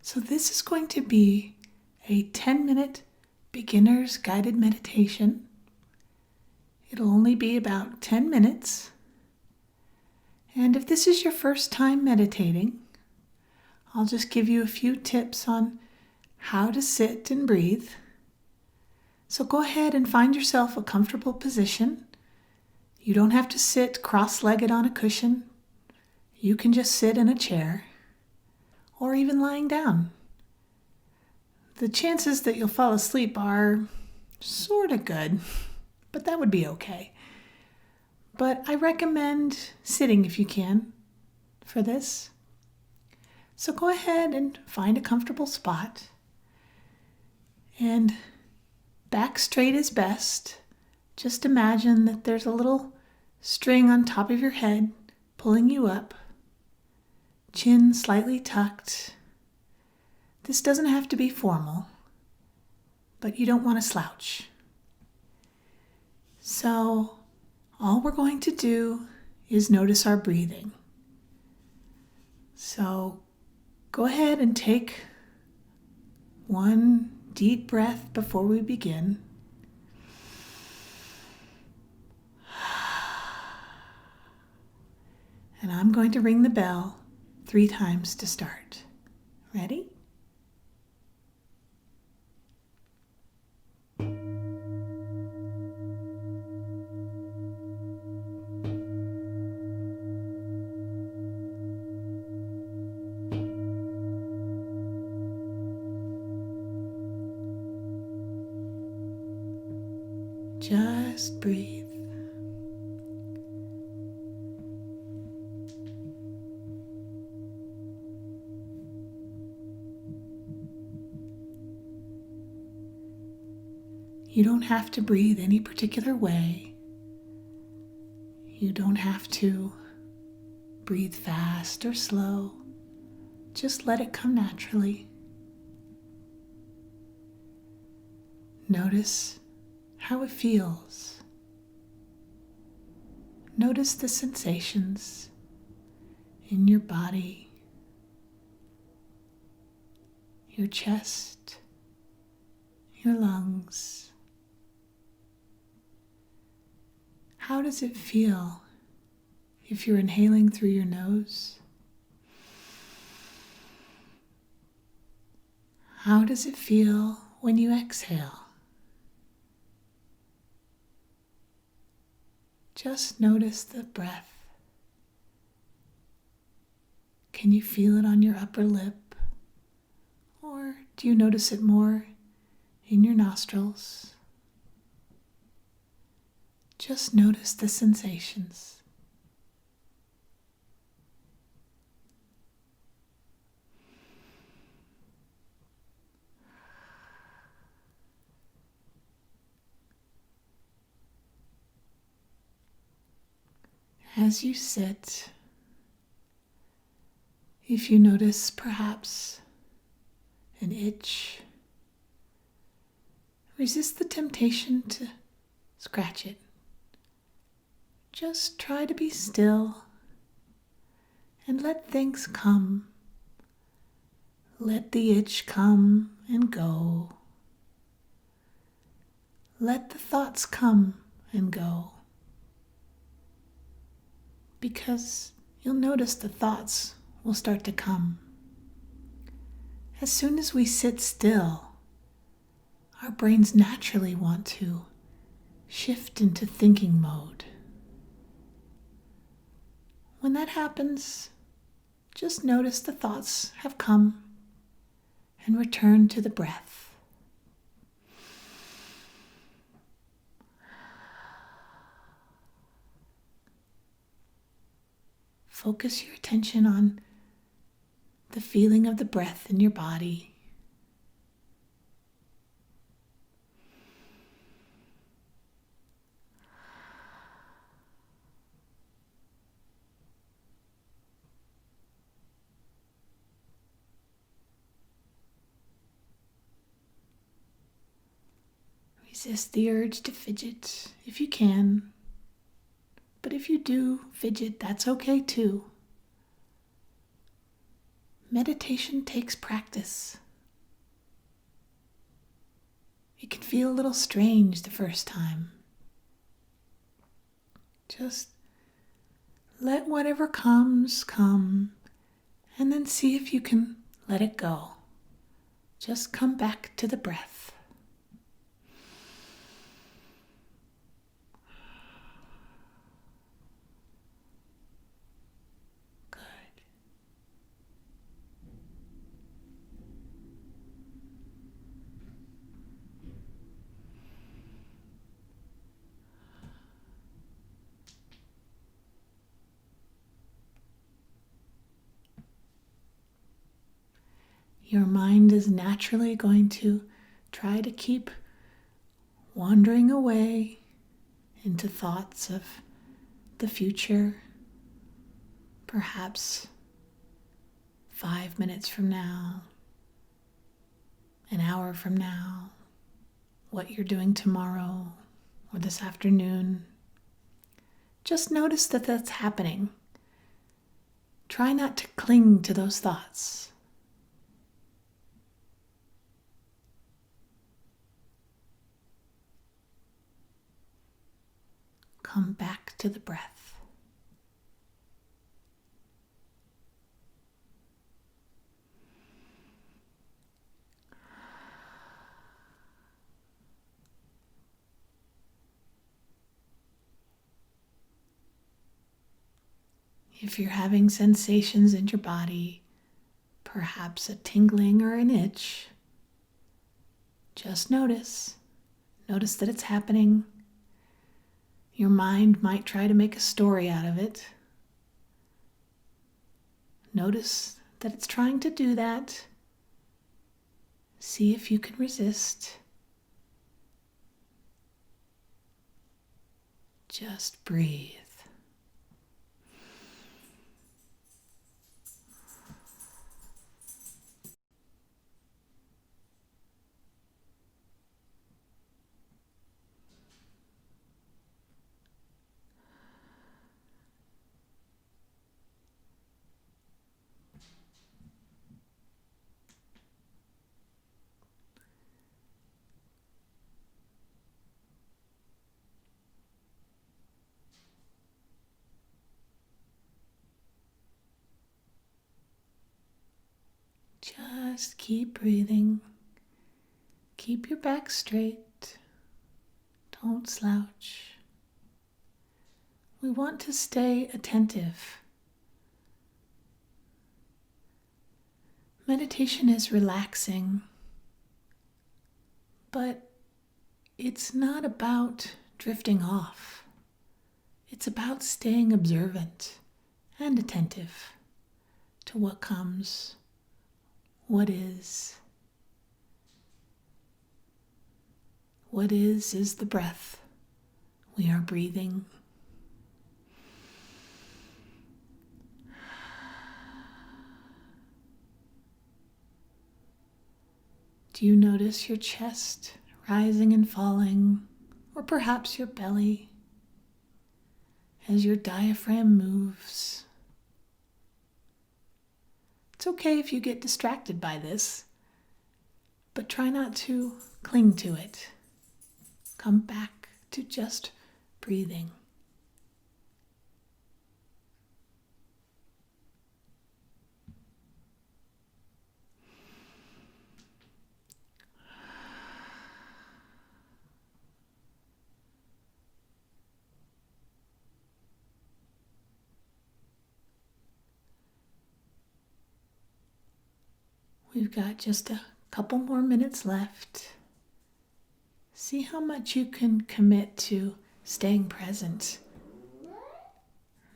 So this is going to be a 10-minute beginner's guided meditation. It'll only be about 10 minutes. And if this is your first time meditating, I'll just give you a few tips on how to sit and breathe. So go ahead and find yourself a comfortable position. You don't have to sit cross-legged on a cushion. You can just sit in a chair or even lying down. The chances that you'll fall asleep are sort of good, but that would be okay. But I recommend sitting if you can for this. So go ahead and find a comfortable spot. And back straight is best. Just imagine that there's a little string on top of your head pulling you up. Chin slightly tucked. This doesn't have to be formal, but you don't want to slouch. So all we're going to do is notice our breathing. So go ahead and take one deep breath before we begin. And I'm going to ring the bell 3 times to start. Ready? Just breathe. You don't have to breathe any particular way. You don't have to breathe fast or slow. Just let it come naturally. Notice how it feels. Notice the sensations in your body, your chest, your lungs. How does it feel if you're inhaling through your nose? How does it feel when you exhale? Just notice the breath. Can you feel it on your upper lip? Or do you notice it more in your nostrils? Just notice the sensations. As you sit, if you notice perhaps an itch, resist the temptation to scratch it. Just try to be still and let things come. Let the itch come and go. Let the thoughts come and go. Because you'll notice the thoughts will start to come. As soon as we sit still, our brains naturally want to shift into thinking mode. When that happens, just notice the thoughts have come and return to the breath. Focus your attention on the feeling of the breath in your body. Resist the urge to fidget if you can. But if you do fidget, that's okay too. meditation takes practice. It can feel a little strange the first time. Just let whatever comes, come, and then see if you can let it go. Just come back to the breath. Good. Your mind is naturally going to try to keep wandering away into thoughts of the future, perhaps 5 minutes from now, an hour from now, what you're doing tomorrow or this afternoon. Just notice that that's happening. Try not to cling to those thoughts. Come back to the breath. If you're having sensations in your body, perhaps a tingling or an itch, just notice. Notice that it's happening. Your mind might try to make a story out of it. Notice that it's trying to do that. See if you can resist. Just breathe. Just keep breathing. Keep your back straight. Don't slouch. We want to stay attentive. Meditation is relaxing, but it's not about drifting off. It's about staying observant and attentive to what comes, what is. What is the breath. We are breathing. Do you notice your chest rising and falling, or perhaps your belly as your diaphragm moves? It's okay if you get distracted by this, but try not to cling to it. Come back to just breathing. We've got just a couple more minutes left. See how much you can commit to staying present,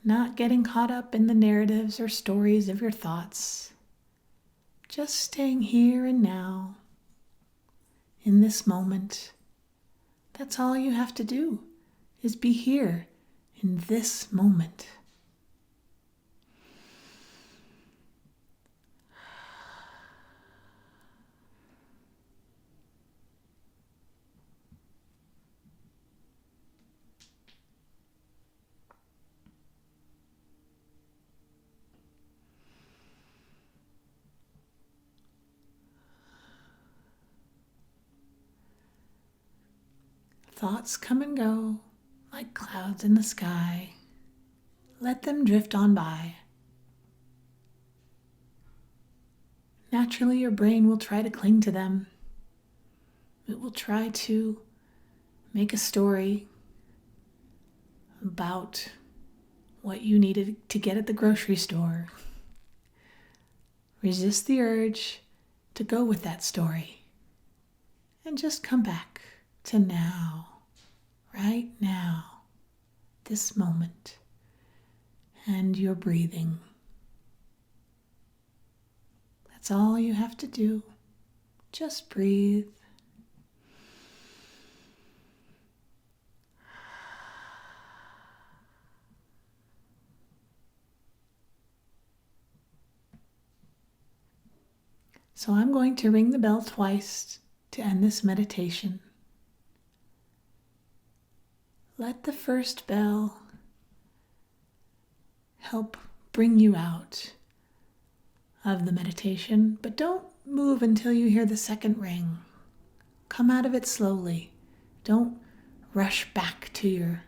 not getting caught up in the narratives or stories of your thoughts. Just staying here and now, in this moment. That's all you have to do, is be here in this moment. Thoughts come and go like clouds in the sky. Let them drift on by. Naturally, your brain will try to cling to them. It will try to make a story about what you needed to get at the grocery store. Resist the urge to go with that story and just come back to now, right now, this moment, and your breathing. That's all you have to do. Just breathe. So I'm going to ring the bell twice to end this meditation. Let the first bell help bring you out of the meditation, but don't move until you hear the second ring. Come out of it slowly. Don't rush back to your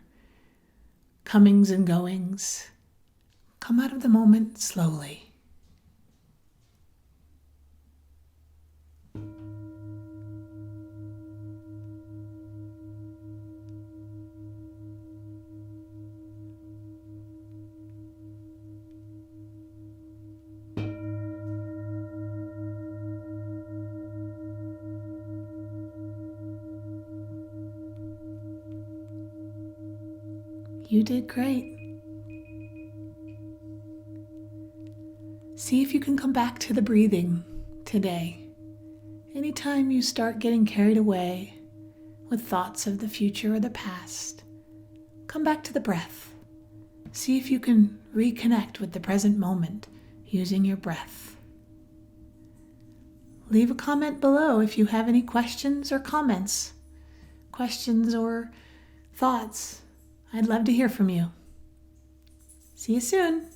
comings and goings. Come out of the moment slowly. You did great. See if you can come back to the breathing today. Anytime you start getting carried away with thoughts of the future or the past, come back to the breath. See if you can reconnect with the present moment using your breath. Leave a comment below if you have any questions or comments, questions or thoughts. I'd love to hear from you. See you soon.